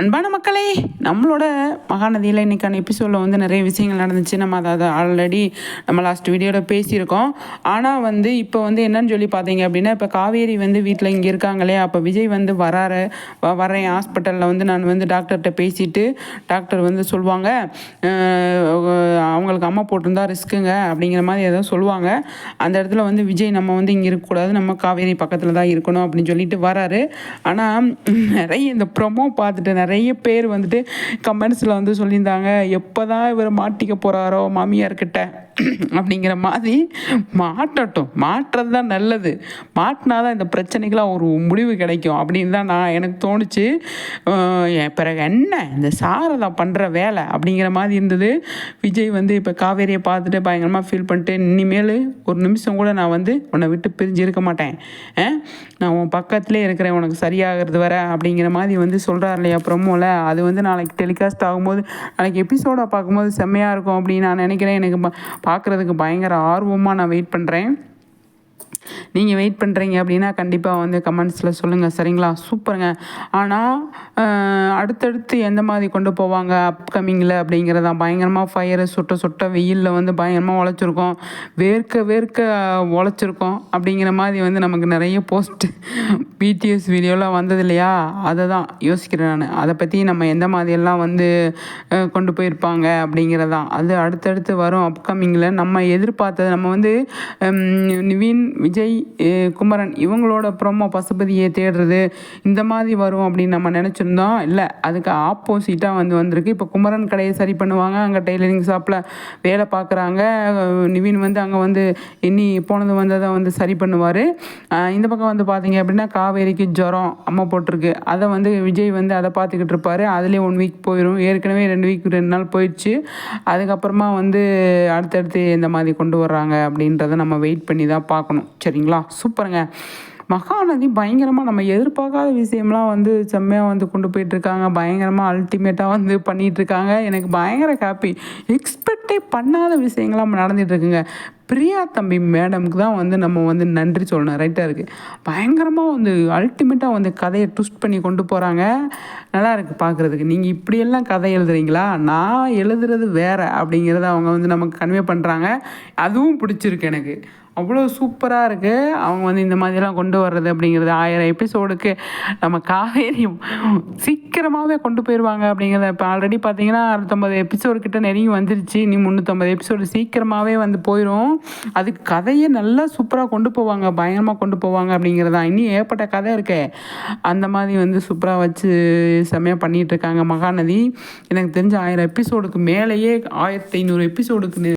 அன்பான மக்களே, நம்மளோட மகாநதியில் இன்றைக்கான எபிசோடில் வந்து நிறைய விஷயங்கள் நடந்துச்சு. நம்ம அதை ஆல்ரெடி நம்ம லாஸ்ட் வீடியோவில் பேசியிருக்கோம். ஆனால் வந்து இப்போ வந்து என்னன்னு சொல்லி பார்த்தீங்க அப்படின்னா, இப்போ காவேரி வந்து வீட்டில் இங்கே இருக்காங்களே, அப்போ விஜய் வந்து வரேன் ஹாஸ்பிட்டலில் வந்து நான் வந்து டாக்டர்கிட்ட பேசிவிட்டு டாக்டர் வந்து சொல்லுவாங்க, அவங்களுக்கு அம்மா போட்டிருந்தா ரிஸ்க்குங்க அப்படிங்கிற மாதிரி ஏதோ சொல்லுவாங்க. அந்த இடத்துல வந்து விஜய் நம்ம வந்து இங்கே இருக்கக்கூடாது, நம்ம காவேரி பக்கத்தில் தான் இருக்கணும் அப்படின்னு சொல்லிட்டு வராரு. ஆனால் நிறைய இந்த ப்ரொமோ பார்த்துட்டு நிறைய பேர் வந்துட்டு கமெண்ட்ஸில் வந்து சொல்லியிருந்தாங்க, எப்போ தான் இவர் மாட்டிக்க போகிறாரோ மாமியார்கிட்ட அப்படிங்கிற மாதிரி. மாட்டுறது தான் நல்லது, மாட்டினா தான் இந்த பிரச்சனைக்கெலாம் ஒரு முடிவு கிடைக்கும் அப்படின்னு தான் எனக்கு தோணுச்சு. பிறகு என்ன இந்த சாரதா பண்ணுற வேலை அப்படிங்கிற மாதிரி இருந்தது. விஜய் வந்து இப்போ காவேரியை பார்த்துட்டு பயங்கரமாக ஃபீல் பண்ணிட்டு, இனிமேல் ஒரு நிமிஷம் கூட நான் வந்து உன்னை விட்டு பிரிஞ்சு இருக்க மாட்டேன், நான் உன் பக்கத்துலேயே இருக்கிறேன் உனக்கு சரியாகிறது வர அப்படிங்கிற மாதிரி வந்து சொல்கிறார் இல்லையா ப்ரொமோவில். அது வந்து நாளைக்கு டெலிகாஸ்ட் ஆகும்போது, நாளைக்கு எபிசோடாக பார்க்கும்போது செம்மையாக இருக்கும் அப்படின்னு நான் நினைக்கிறேன். எனக்கு பார்க்குறதுக்கு பயங்கர ஆர்வமாக நான் வெயிட் பண்ணுறேன். நீங்கள் வெயிட் பண்ணுறீங்க அப்படின்னா கண்டிப்பாக வந்து கமெண்ட்ஸில் சொல்லுங்கள், சரிங்களா? சூப்பருங்க. ஆனால் அடுத்தடுத்து எந்த மாதிரி கொண்டு போவாங்க அப்கமிங்கில் அப்படிங்கிறதான். பயங்கரமாக ஃபயரு சுட்ட வெயிலில் வந்து பயங்கரமாக உழைச்சிருக்கோம், வேர்க்க உழைச்சிருக்கோம் அப்படிங்கிற மாதிரி வந்து நமக்கு நிறைய போஸ்ட்டு பிடிஎஸ் வீடியோலாம் வந்தது இல்லையா? அதை தான் யோசிக்கிறேன் நான். அதை பற்றி நம்ம எந்த மாதிரியெல்லாம் வந்து கொண்டு போயிருப்பாங்க அப்படிங்கிறதான். அது அடுத்தடுத்து வரும் அப்கமிங்கில். நம்ம எதிர்பார்த்தது நம்ம வந்து நிவின், விஜய், குமரன் இவங்களோட ப்ரோமோ பசுபதியை தேடுறது இந்த மாதிரி வரும் அப்படின்னு நம்ம நினச்சிருந்தோம். இல்லை, அதுக்கு ஆப்போசிட்டாக வந்திருக்கு. இப்போ குமரன் கடையை சரி பண்ணுவாங்க, அங்கே டெய்லரிங் ஷாப்பில் வேலை பார்க்குறாங்க. நிவின் வந்து அங்கே வந்து இனி போனது வந்ததை வந்து சரி பண்ணுவார். இந்த பக்கம் வந்து பார்த்தீங்க அப்படின்னா காவேரிக்கு ஜுரம் அம்மா போட்டிருக்கு, அதை வந்து விஜய் வந்து அதை பார்த்துக்கிட்டு இருப்பார். அதுலேயே 1 வீக் போயிடும். ஏற்கனவே 2 நாள் போயிடுச்சு. அதுக்கப்புறமா வந்து அடுத்தடுத்து இந்த மாதிரி கொண்டு வர்றாங்க அப்படின்றத நம்ம வெயிட் பண்ணி தான் பார்க்கணும், சரிங்களா? சூப்பருங்க. மகாநதி பயங்கரமாக நம்ம எதிர்பார்க்காத விஷயம்லாம் வந்து செம்மையாக வந்து கொண்டு போயிட்டுருக்காங்க. பயங்கரமாக அல்டிமேட்டாக வந்து பண்ணிகிட்ருக்காங்க. எனக்கு பயங்கர ஹாப்பி. எக்ஸ்பெக்டே பண்ணாத விஷயங்கள்லாம் நடந்துகிட்ருக்குங்க. பிரியா தம்பி மேடமுக்கு தான் வந்து நம்ம வந்து நன்றி சொல்லணும். ரைட்டாக இருக்குது. பயங்கரமாக வந்து அல்டிமேட்டாக வந்து கதையை ட்விஸ்ட் பண்ணி கொண்டு போகிறாங்க. நல்லா இருக்குது பார்க்குறதுக்கு. நீங்கள் இப்படியெல்லாம் கதை எழுதுறீங்களா, நான் எழுதுறது வேறு அப்படிங்கிறத அவங்க வந்து நமக்கு கன்வே பண்ணுறாங்க. அதுவும் பிடிச்சிருக்கு எனக்கு. அவ்வளோ சூப்பராக இருக்குது. அவங்க வந்து இந்த மாதிரிலாம் கொண்டு வர்றது அப்படிங்கிறது 1000 எபிசோடுக்கு நம்ம காவேரி சீக்கிரமாகவே கொண்டு போயிடுவாங்க அப்படிங்கிறத. இப்போ ஆல்ரெடி பார்த்தீங்கன்னா 650 எபிசோடு கிட்ட நெருங்கி வந்துருச்சு. இனி 350 எபிசோடு சீக்கிரமாகவே வந்து போயிடும். அதுக்கு கதையை நல்லா சூப்பராக கொண்டு போவாங்க, பயங்கரமாக கொண்டு போவாங்க அப்படிங்கிறதான். இன்னும் ஏற்பட்ட கதை இருக்கே, அந்த மாதிரி வந்து சூப்பராக வச்சு செம்மையாக பண்ணிகிட்ருக்காங்க மகாநதி. எனக்கு தெரிஞ்ச 1000 எபிசோடுக்கு மேலேயே 1500 எபிசோடுக்கு